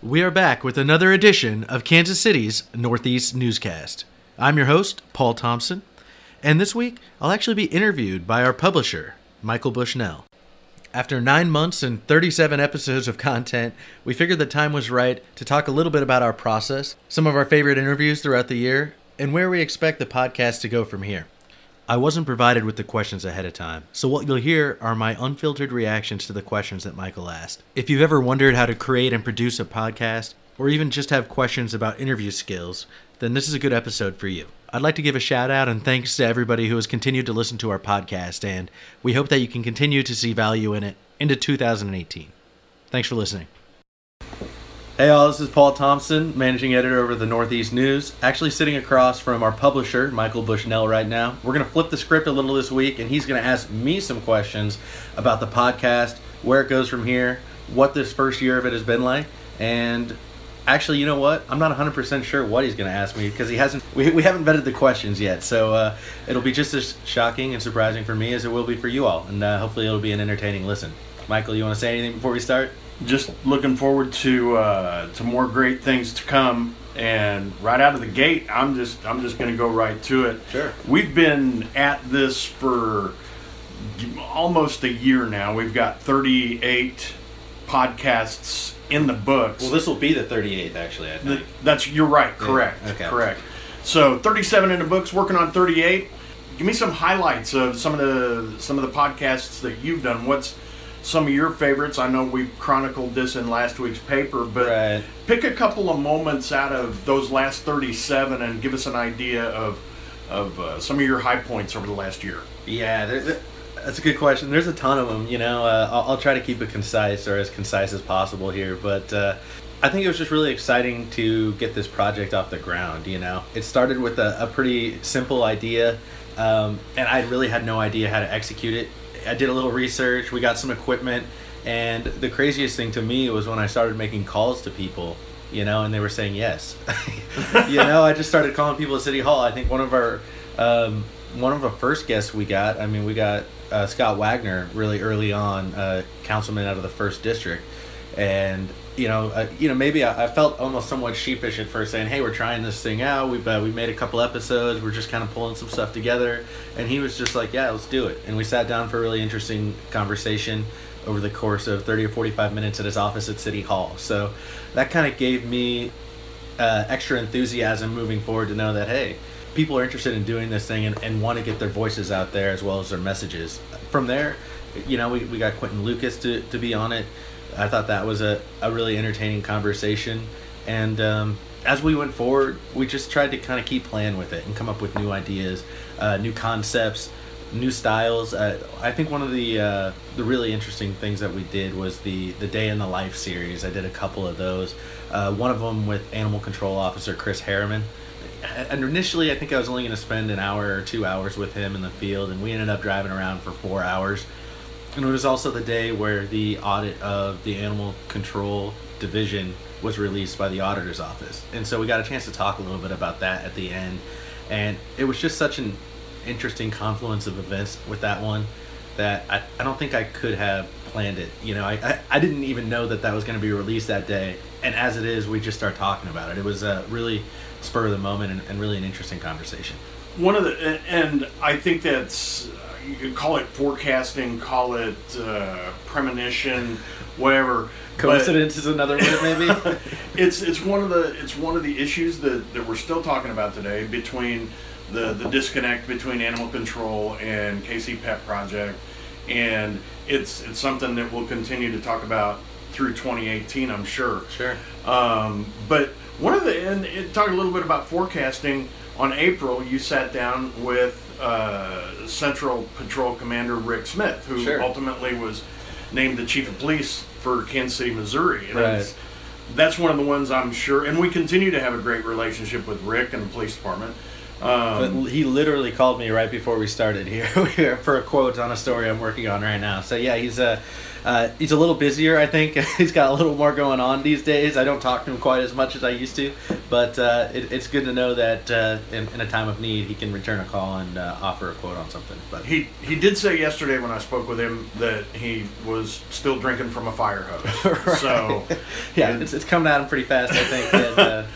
We are back with another edition of Kansas City's Northeast Newscast. I'm your host, Paul Thompson, and this week I'll actually be interviewed by our publisher, Michael Bushnell. After 9 months and 37 episodes of content, we figured the time was right to talk a little bit about our process, some of our favorite interviews throughout the year, and where we expect the podcast to go from here. I wasn't provided with the questions ahead of time, so what you'll hear are my unfiltered reactions to the questions that Michael asked. If you've ever wondered how to create and produce a podcast, or even just have questions about interview skills, then this is a good episode for you. I'd like to give a shout out and thanks to everybody who has continued to listen to our podcast, and we hope that you can continue to see value in it into 2018. Thanks for listening. Hey all, this is Paul Thompson, managing editor over the Northeast News, actually sitting across from our publisher, Michael Bushnell, right now. We're going to flip the script a little this week, and he's going to ask me some questions about the podcast, where it goes from here, what this first year of it has been like, and actually, you know what? I'm not 100% sure what he's going to ask me because we haven't vetted the questions yet. So it'll be just as shocking and surprising for me as it will be for you all. And hopefully it'll be an entertaining listen. Michael, you want to say anything before we start? Just looking forward to more great things to come. And right out of the gate, I'm just going to go right to it. Sure. We've been at this for almost a year now. We've got 38 podcasts in the books. Well, this will be the 38th, actually, I think. You're right. Correct. Yeah, okay. Correct. So 37 in the books, working on 38. Give me some highlights of some of the podcasts that you've done. What's some of your favorites? I know we chronicled this in last week's paper, but right. Pick a couple of moments out of those last 37 and give us an idea of some of your high points over the last year. Yeah, that's a good question. There's a ton of them, you know. I'll try to keep it concise, or as concise as possible here, but I think it was just really exciting to get this project off the ground, you know. It started with a pretty simple idea, and I really had no idea how to execute it. I did a little research, we got some equipment, and the craziest thing to me was when I started making calls to people, you know, and they were saying yes. You know, I just started calling people at City Hall. I think one of the first guests we got Scott Wagner really early on, councilman out of the 1st District. And, maybe I felt almost somewhat sheepish at first saying, hey, we're trying this thing out. We made a couple episodes. We're just kind of pulling some stuff together. And he was just like, yeah, let's do it. And we sat down for a really interesting conversation over the course of 30 or 45 minutes at his office at City Hall. So that kind of gave me extra enthusiasm moving forward to know that, hey, people are interested in doing this thing and want to get their voices out there as well as their messages. From there, you know, we got Quentin Lucas to be on it. I thought that was a really entertaining conversation. And as we went forward, we just tried to kind of keep playing with it and come up with new ideas, new concepts, new styles. I think one of the really interesting things that we did was the Day in the Life series. I did a couple of those. One of them with Animal Control Officer Chris Harriman. And initially, I think I was only going to spend an hour or 2 hours with him in the field, and we ended up driving around for 4 hours. And it was also the day where the audit of the Animal Control Division was released by the auditor's office. And so we got a chance to talk a little bit about that at the end. And it was just such an interesting confluence of events with that one that I don't think I could have planned it. You know, I didn't even know that was going to be released that day. And as it is, we just start talking about it. It was really spur of the moment and really an interesting conversation. And I think that's, you could call it forecasting, call it premonition, whatever. Coincidence is another word, maybe. it's one of the issues that we're still talking about today between the disconnect between animal control and KC Pet Project, and it's something that we'll continue to talk about through 2018, I'm sure. Sure. But talk a little bit about forecasting. On April, you sat down with Central Patrol Commander Rick Smith, who Sure. ultimately was named the Chief of Police for Kansas City, Missouri. And right. That's one of the ones I'm sure, and we continue to have a great relationship with Rick and the police department. But he literally called me right before we started here for a quote on a story I'm working on right now. So yeah, he's a little busier, I think. He's got a little more going on these days. I don't talk to him quite as much as I used to, But it's good to know that in a time of need, he can return a call and offer a quote on something. But he did say yesterday when I spoke with him that he was still drinking from a fire hose. Right. So yeah, it's coming at him pretty fast, I think.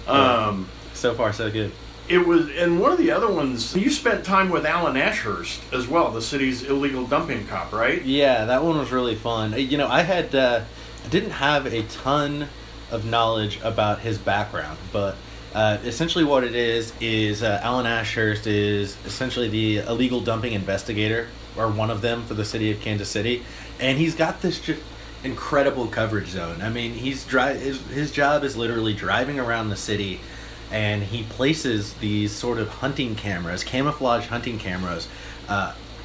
And, so far, so good. It was, and one of the other ones, you spent time with Alan Ashurst as well, the city's illegal dumping cop, right? Yeah, that one was really fun. You know, I didn't have a ton of knowledge about his background, but essentially what it is Alan Ashurst is essentially the illegal dumping investigator, or one of them, for the city of Kansas City, and he's got this just incredible coverage zone. I mean, his job is literally driving around the city, and he places these sort of hunting cameras, camouflage hunting cameras,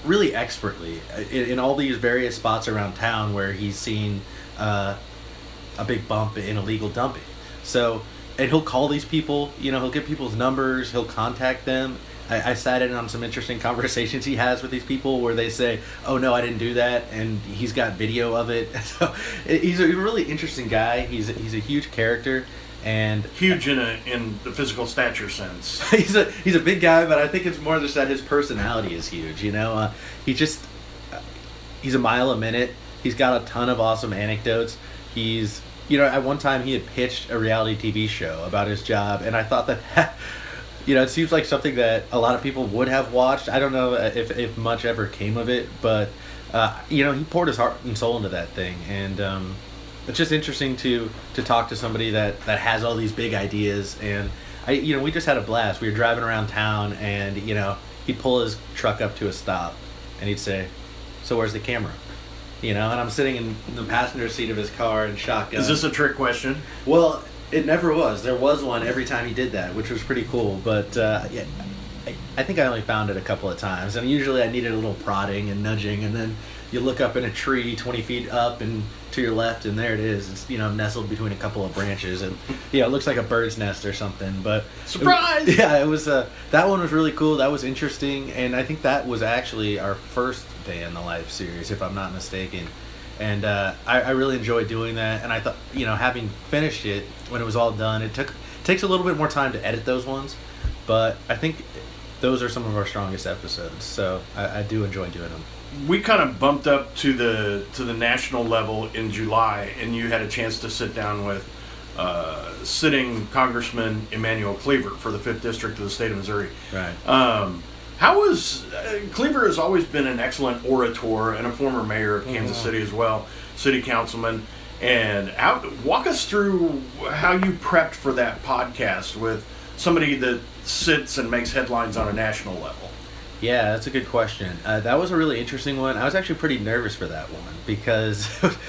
really expertly in all these various spots around town where he's seen a big bump in illegal dumping. So, and he'll call these people, you know, he'll get people's numbers, he'll contact them. I sat in on some interesting conversations he has with these people where they say, "Oh no, I didn't do that," and he's got video of it. So he's a really interesting guy. He's a huge character. And huge in the physical stature sense. he's a big guy, but I think it's more just that his personality is huge. You know, he's a mile a minute. He's got a ton of awesome anecdotes. He's, you know, at one time he had pitched a reality TV show about his job, and I thought that, you know, it seems like something that a lot of people would have watched. I don't know if much ever came of it, but you know, he poured his heart and soul into that thing, and it's just interesting to talk to somebody that has all these big ideas. And we just had a blast. We were driving around town, and you know, he'd pull his truck up to a stop, and he'd say, "So where's the camera?" You know, and I'm sitting in the passenger seat of his car and shotgun. Is this a trick question? Well, it never was. There was one every time he did that, which was pretty cool. But yeah, I think I only found it a couple of times, and usually I needed a little prodding and nudging, and then you look up in a tree 20 feet up and to your left, and there it is. It's, you know, nestled between a couple of branches, and you know, it looks like a bird's nest or something. But surprise! It was that one was really cool. That was interesting, and I think that was actually our first Day in the Life series, if I'm not mistaken. And I really enjoyed doing that. And I thought, you know, having finished it, when it was all done, it takes a little bit more time to edit those ones, but I think those are some of our strongest episodes. So I do enjoy doing them. We kind of bumped up to the national level in July, and you had a chance to sit down with sitting Congressman Emanuel Cleaver for the 5th District of the state of Missouri. Right. How was Cleaver has always been an excellent orator and a former mayor of Kansas City as well, city councilman. And walk us through how you prepped for that podcast with somebody that sits and makes headlines on a national level. Yeah, that's a good question. That was a really interesting one. I was actually pretty nervous for that one because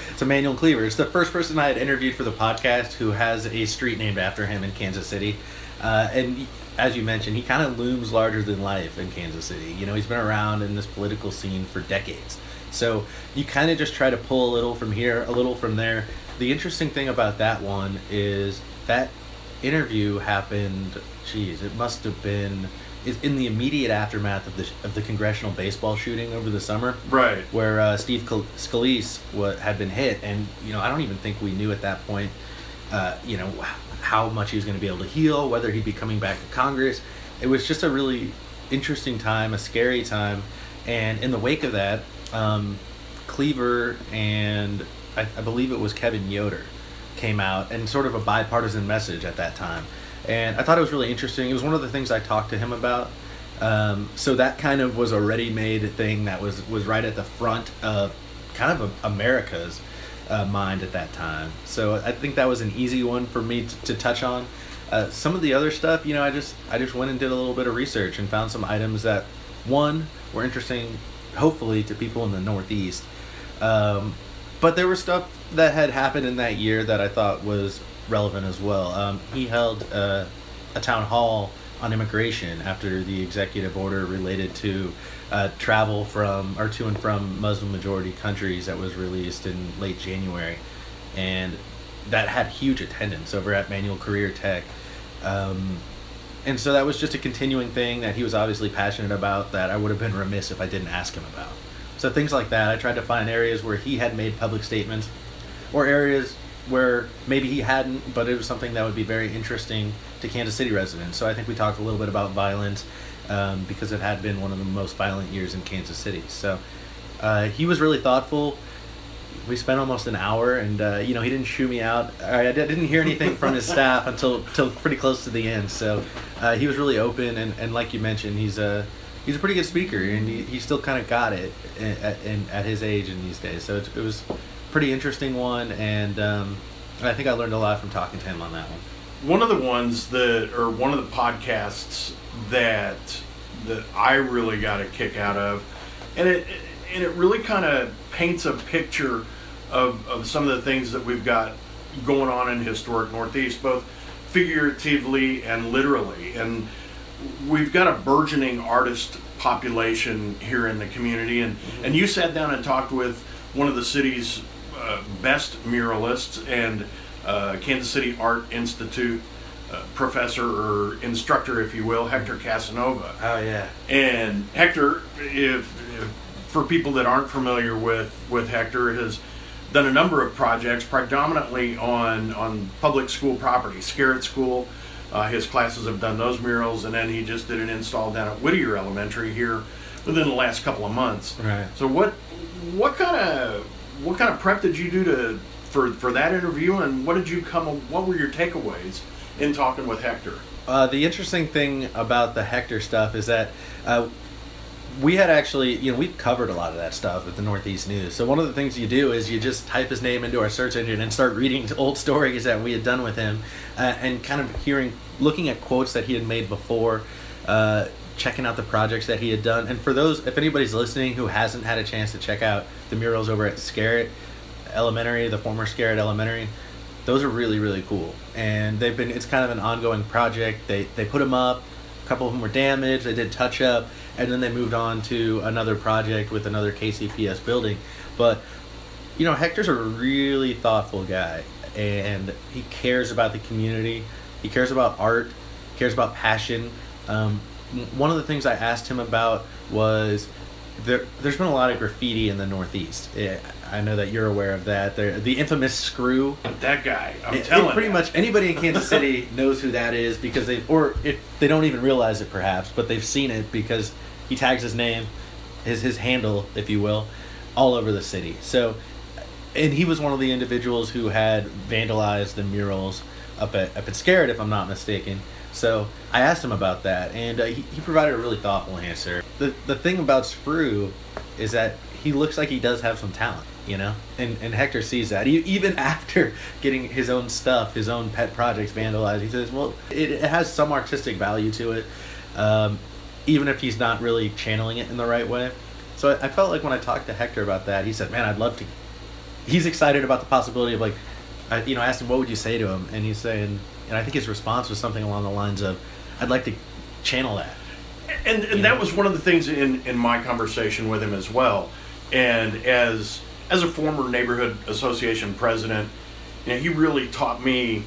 it's Emanuel Cleaver. It's the first person I had interviewed for the podcast who has a street named after him in Kansas City. And as you mentioned, he kind of looms larger than life in Kansas City. You know, he's been around in this political scene for decades. So you kind of just try to pull a little from here, a little from there. The interesting thing about that one is that interview happened, it must have been in the immediate aftermath of the congressional baseball shooting over the summer. Right. Where Steve Scalise had been hit. And, you know, I don't even think we knew at that point, you know, how much he was going to be able to heal, whether he'd be coming back to Congress. It was just a really interesting time, a scary time. And in the wake of that, Cleaver and I believe it was Kevin Yoder came out, and sort of a bipartisan message at that time. And I thought it was really interesting. It was one of the things I talked to him about. So that kind of was a ready-made thing that was right at the front of kind of America's mind at that time. So I think that was an easy one for me to touch on. Some of the other stuff, you know, I just went and did a little bit of research and found some items that, one, were interesting, hopefully, to people in the Northeast. But there was stuff that had happened in that year that I thought was relevant as well. He held a town hall on immigration after the executive order related to travel to and from Muslim majority countries that was released in late January, and that had huge attendance over at Manual Career Tech. And so that was just a continuing thing that he was obviously passionate about that I would have been remiss if I didn't ask him about. So things like that. I tried to find areas where he had made public statements, or areas where maybe he hadn't, but it was something that would be very interesting to Kansas City residents. So I think we talked a little bit about violence because it had been one of the most violent years in Kansas City. So he was really thoughtful. We spent almost an hour, and he didn't shoo me out. I didn't hear anything from his staff until pretty close to the end. So he was really open, and like you mentioned, he's a pretty good speaker, and he still kind of got it at his age in these days. So it was a pretty interesting one, and I think I learned a lot from talking to him on that one. One of the ones one of the podcasts that I really got a kick out of, and it really kind of paints a picture of some of the things that we've got going on in historic Northeast, both figuratively and literally. And we've got a burgeoning artist population here in the community. And you sat down and talked with one of the city's best muralists and Kansas City Art Institute professor or instructor, if you will, Hector Casanova. Oh, yeah. And Hector, if for people that aren't familiar with Hector, has done a number of projects, predominantly on public school property. Scarrett School, his classes have done those murals, and then he just did an install down at Whittier Elementary here within the last couple of months. Right. So what kind of prep did you do for that interview, and what were your takeaways in talking with Hector? The interesting thing about the Hector stuff is that we had actually, we've covered a lot of that stuff at the Northeast News. So one of the things you do is you just type his name into our search engine and start reading old stories that we had done with him, and kind of looking at quotes that he had made before, checking out the projects that he had done. And for those, if anybody's listening who hasn't had a chance to check out the murals over at Scarrett Elementary, the former Scarrett Elementary, those are really, really cool. And it's kind of an ongoing project. They put them up, a couple of them were damaged, they did touch up, and then they moved on to another project with another KCPS building. But, Hector's a really thoughtful guy, and he cares about the community. He cares about art, cares about passion. One of the things I asked him about was there's been a lot of graffiti in the Northeast. I know that you're aware of that. The infamous Screw. That guy, I'm telling you. Pretty much anybody in Kansas City knows who that is because if they don't even realize it perhaps, but they've seen it because he tags his name, his handle, if you will, all over the city. So, and he was one of the individuals who had vandalized the murals up at Scarrett, if I'm not mistaken. So I asked him about that, and he provided a really thoughtful answer. The thing about Screw is that he looks like he does have some talent, and Hector sees that. Even after getting his own stuff, his own pet projects vandalized, he says, well, it has some artistic value to it, even if he's not really channeling it in the right way. So I felt like when I talked to Hector about that, he said, man, I'd love to. He's excited about the possibility of, I asked him, what would you say to him? And he's saying, and I think his response was something along the lines of, I'd like to channel that. And that was one of the things in my conversation with him as well. And as a former neighborhood association president, he really taught me,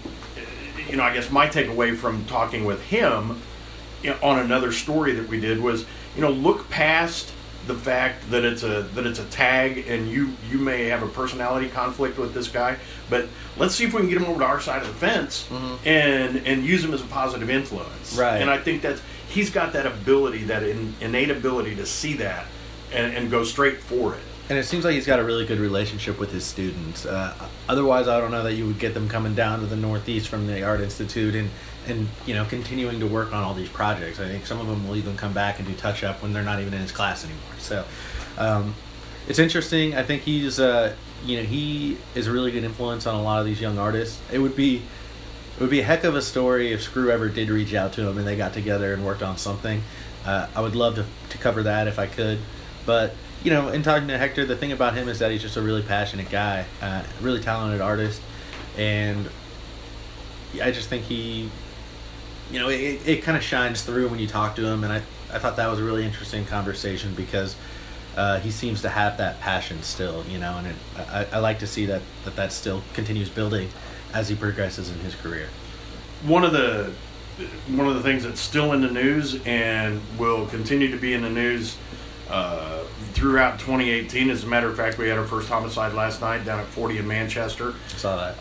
I guess my takeaway from talking with him on another story that we did was, look past the fact that it's a tag and you may have a personality conflict with this guy, but let's see if we can get him over to our side of the fence and use him as a positive influence. Right. And I think that he's got that ability, that innate ability to see that and go straight for it. And it seems like he's got a really good relationship with his students. Otherwise, I don't know that you would get them coming down to the Northeast from the Art Institute and continuing to work on all these projects. I think some of them will even come back and do touch-up when they're not even in his class anymore. So it's interesting. I think he is a really good influence on a lot of these young artists. It would be a heck of a story if Screw ever did reach out to him and they got together and worked on something. I would love to cover that if I could. But in talking to Hector, the thing about him is that he's just a really passionate guy, really talented artist, and I just think he, it kind of shines through when you talk to him, and I thought that was a really interesting conversation because he seems to have that passion still, and I like to see that still continues building as he progresses in his career. One of the things that's still in the news and will continue to be in the news throughout 2018. As a matter of fact, we had our first homicide last night down at 40 in Manchester. I saw that.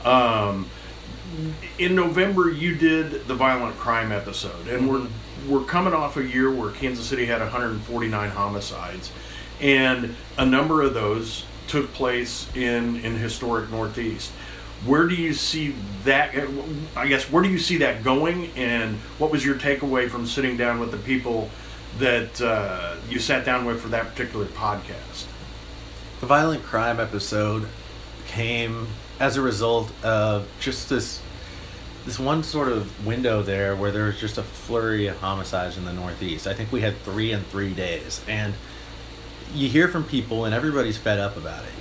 in November you did the violent crime episode, and we're coming off a year where Kansas City had 149 homicides, and a number of those took place in historic Northeast. Where do you see that? I guess where do you see that going, and what was your takeaway from sitting down with the people that you sat down with for that particular podcast? The violent crime episode came as a result of just this one sort of window there where there was just a flurry of homicides in the Northeast. I think we had 3 in 3 days, and you hear from people and everybody's fed up about it.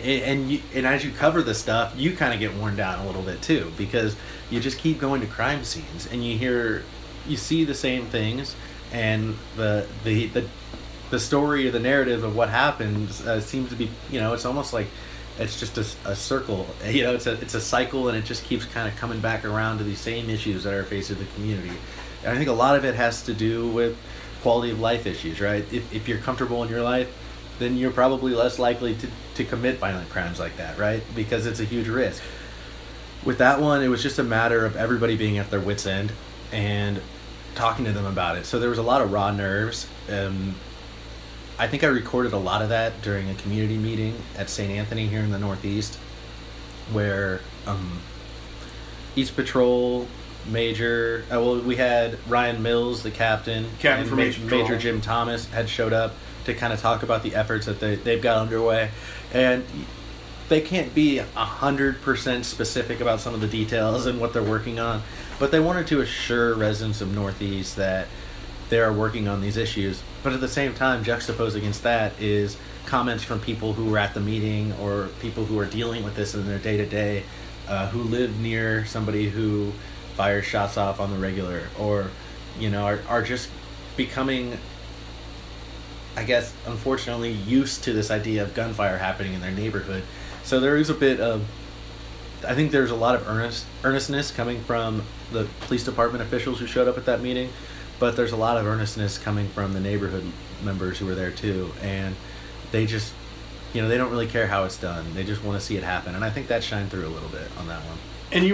And as you cover this stuff, you kind of get worn down a little bit too, because you just keep going to crime scenes and you see the same things, and the story or the narrative of what happens seems to be, it's almost like it's just a circle. It's a cycle, and it just keeps kind of coming back around to these same issues that are facing the community. And I think a lot of it has to do with quality of life issues, right? If you're comfortable in your life, then you're probably less likely to commit violent crimes like that, right? Because it's a huge risk. With that one, it was just a matter of everybody being at their wits' end and talking to them about it. So there was a lot of raw nerves. I think I recorded a lot of that during a community meeting at St. Anthony here in the Northeast, where East Patrol Major, we had Ryan Mills, the captain and from East Patrol. Major Jim Thomas had showed up to kind of talk about the efforts that they've got underway. And they can't be 100% specific about some of the details and what they're working on, but they wanted to assure residents of Northeast that they are working on these issues. But at the same time, juxtaposed against that is comments from people who were at the meeting or people who are dealing with this in their day-to-day, who live near somebody who fires shots off on the regular, or are just becoming, I guess, unfortunately, used to this idea of gunfire happening in their neighborhood. So there is a bit of, I think there's a lot of earnestness coming from the police department officials who showed up at that meeting, but there's a lot of earnestness coming from the neighborhood members who were there too, and they just, they don't really care how it's done. They just want to see it happen, and I think that shined through a little bit on that one. And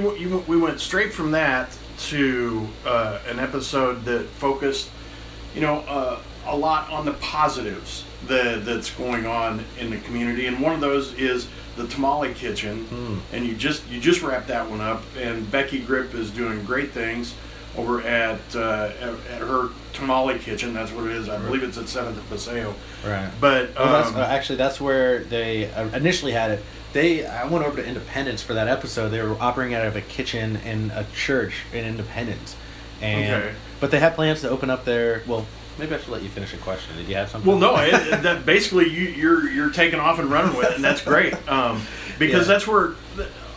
we went straight from that to an episode that focused, a lot on the positives that's going on in the community, and one of those is the Tamale Kitchen. And you just wrapped that one up, and Becky Grip is doing great things over at her Tamale Kitchen. That's what it is. I believe it's at 7th and Paseo. Right. But that's where they initially had it. I went over to Independence for that episode. They were operating out of a kitchen in a church in Independence, but they had plans to open up there. Well, maybe I should let you finish a question. Did you have something? Well, no. That basically you're taking off and running with it, and that's great. Because that's where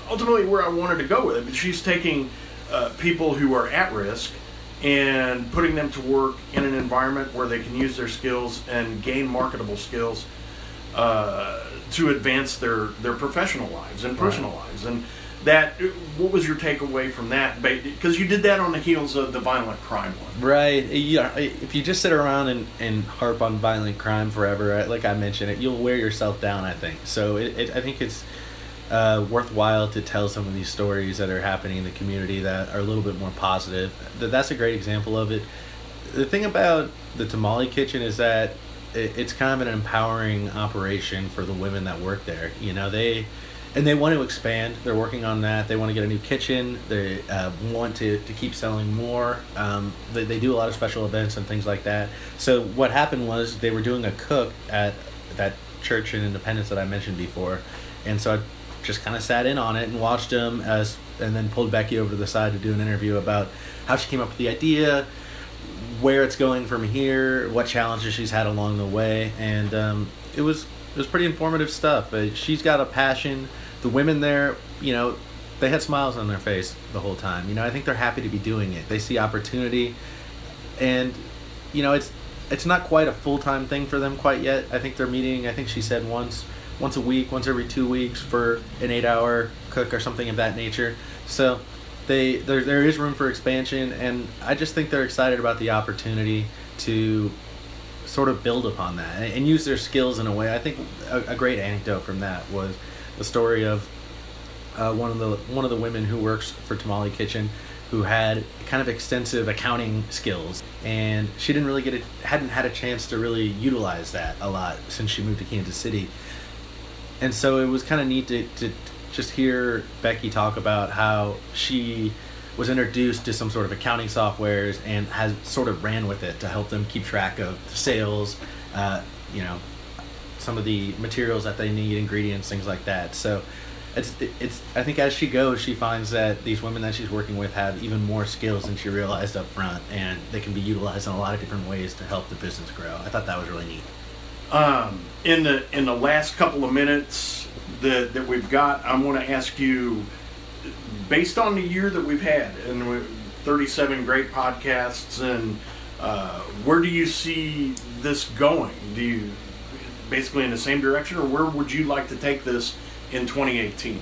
ultimately where I wanted to go with it. But she's taking people who are at risk and putting them to work in an environment where they can use their skills and gain marketable skills to advance their professional lives and personal lives. And what was your takeaway from that? Because you did that on the heels of the violent crime one. Right. If you just sit around and harp on violent crime forever, like I mentioned, you'll wear yourself down, I think. So I think it's worthwhile to tell some of these stories that are happening in the community that are a little bit more positive. That's a great example of it. The thing about the Tamale Kitchen is that it's kind of an empowering operation for the women that work there. They want to expand. They're working on that. They want to get a new kitchen. They want to keep selling more. They do a lot of special events and things like that. So what happened was they were doing a cook at that church in Independence that I mentioned before, and so I just kind of sat in on it and watched them and then pulled Becky over to the side to do an interview about how she came up with the idea, where it's going from here, what challenges she's had along the way, and it was pretty informative stuff. She's got a passion. The women there, they had smiles on their face the whole time. I think they're happy to be doing it. They see opportunity, and it's not quite a full-time thing for them quite yet. I think they're meeting, I think she said once a week, once every 2 weeks for an 8-hour cook or something of that nature. So there is room for expansion, and I just think they're excited about the opportunity to sort of build upon that and use their skills in a way. I think a great anecdote from that was the story of one of the women who works for Tamale Kitchen, who had kind of extensive accounting skills, and she hadn't had a chance to really utilize that a lot since she moved to Kansas City. And so it was kind of neat to just hear Becky talk about how she was introduced to some sort of accounting softwares and has sort of ran with it to help them keep track of sales, some of the materials that they need, ingredients, things like that. So it's I think as she goes, she finds that these women that she's working with have even more skills than she realized up front, and they can be utilized in a lot of different ways to help the business grow. I thought that was really neat. In the last couple of minutes that we've got, I want to ask you, based on the year that we've had, and 37 great podcasts, and where do you see this going? Do you basically in the same direction, or where would you like to take this in 2018?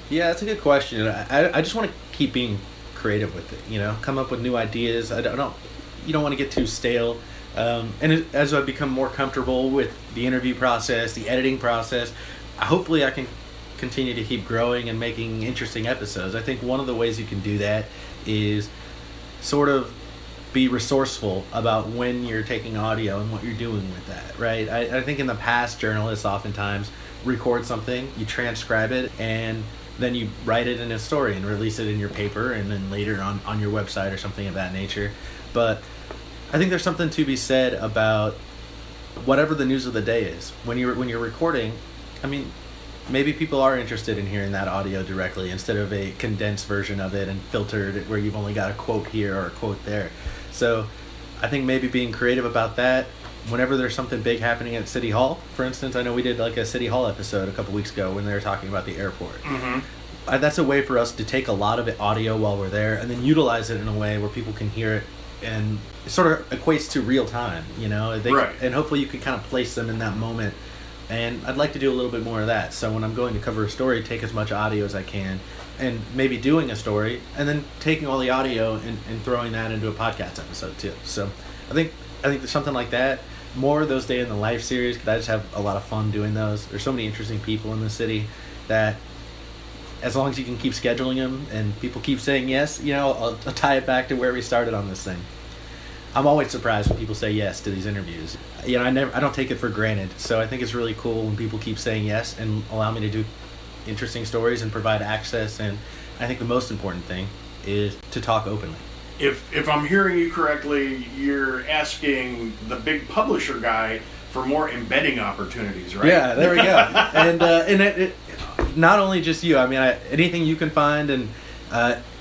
Yeah, that's a good question. I just want to keep being creative with it, come up with new ideas. You don't want to get too stale. And as I become more comfortable with the interview process, the editing process, hopefully I can continue to keep growing and making interesting episodes. I think one of the ways you can do that is sort of be resourceful about when you're taking audio and what you're doing with that, right? I think in the past, journalists oftentimes record something, you transcribe it, and then you write it in a story and release it in your paper and then later on your website or something of that nature. But I think there's something to be said about whatever the news of the day is. When you're recording, I mean, maybe people are interested in hearing that audio directly instead of a condensed version of it and filtered where you've only got a quote here or a quote there. So I think maybe being creative about that. Whenever there's something big happening at City Hall, for instance, I know we did like a City Hall episode a couple weeks ago when they were talking about the airport. Mm-hmm. That's a way for us to take a lot of audio while we're there and then utilize it in a way where people can hear it, and it sort of equates to real time, Right. And hopefully you can kind of place them in that moment. And I'd like to do a little bit more of that. So when I'm going to cover a story, take as much audio as I can, and maybe doing a story, and then taking all the audio and throwing that into a podcast episode too. So I think there's something like that. More of those Day in the Life series, because I just have a lot of fun doing those. There's so many interesting people in the city that as long as you can keep scheduling them and people keep saying yes, I'll tie it back to where we started on this thing. I'm always surprised when people say yes to these interviews. I don't take it for granted. So I think it's really cool when people keep saying yes and allow me to do interesting stories and provide access. And I think the most important thing is to talk openly. If I'm hearing you correctly, you're asking the big publisher guy for more embedding opportunities, right? Yeah, there we go. And it not only just you. I mean, anything you can find and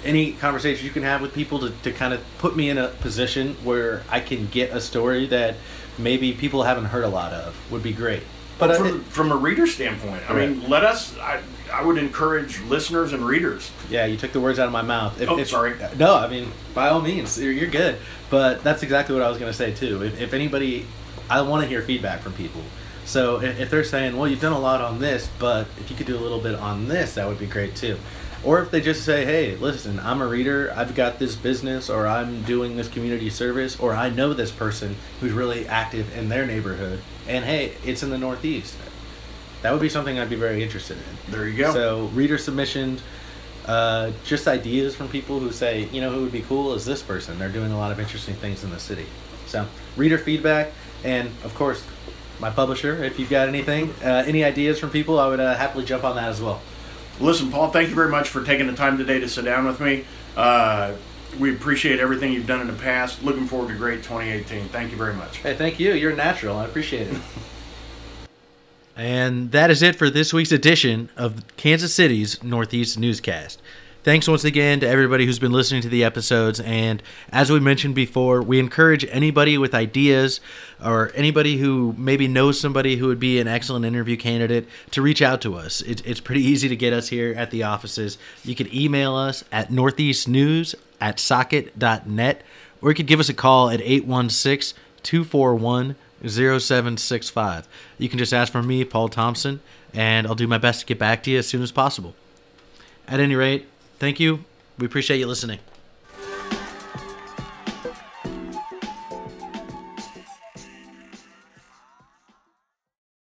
any conversation you can have with people to kind of put me in a position where I can get a story that maybe people haven't heard a lot of would be great. But from a reader standpoint, I mean, I would encourage listeners and readers. Yeah, you took the words out of my mouth. Sorry. No, I mean, by all means, you're good. But that's exactly what I was going to say, too. If anybody, I want to hear feedback from people. So if they're saying, well, you've done a lot on this, but if you could do a little bit on this, that would be great, too. Or if they just say, hey, listen, I'm a reader, I've got this business, or I'm doing this community service, or I know this person who's really active in their neighborhood, and hey, it's in the Northeast. That would be something I'd be very interested in. There you go. So reader submissions, just ideas from people who say, who would be cool is this person. They're doing a lot of interesting things in the city. So reader feedback, and of course, my publisher, if you've got anything, any ideas from people, I would happily jump on that as well. Listen, Paul, thank you very much for taking the time today to sit down with me. We appreciate everything you've done in the past. Looking forward to great 2018. Thank you very much. Hey, thank you. You're natural. I appreciate it. And that is it for this week's edition of Kansas City's Northeast Newscast. Thanks once again to everybody who's been listening to the episodes, and as we mentioned before, we encourage anybody with ideas or anybody who maybe knows somebody who would be an excellent interview candidate to reach out to us. It's pretty easy to get us here at the offices. You can email us at northeastnews@socket.net, or you could give us a call at 816-241-0765. You can just ask for me, Paul Thompson, and I'll do my best to get back to you as soon as possible. At any rate, thank you. We appreciate you listening.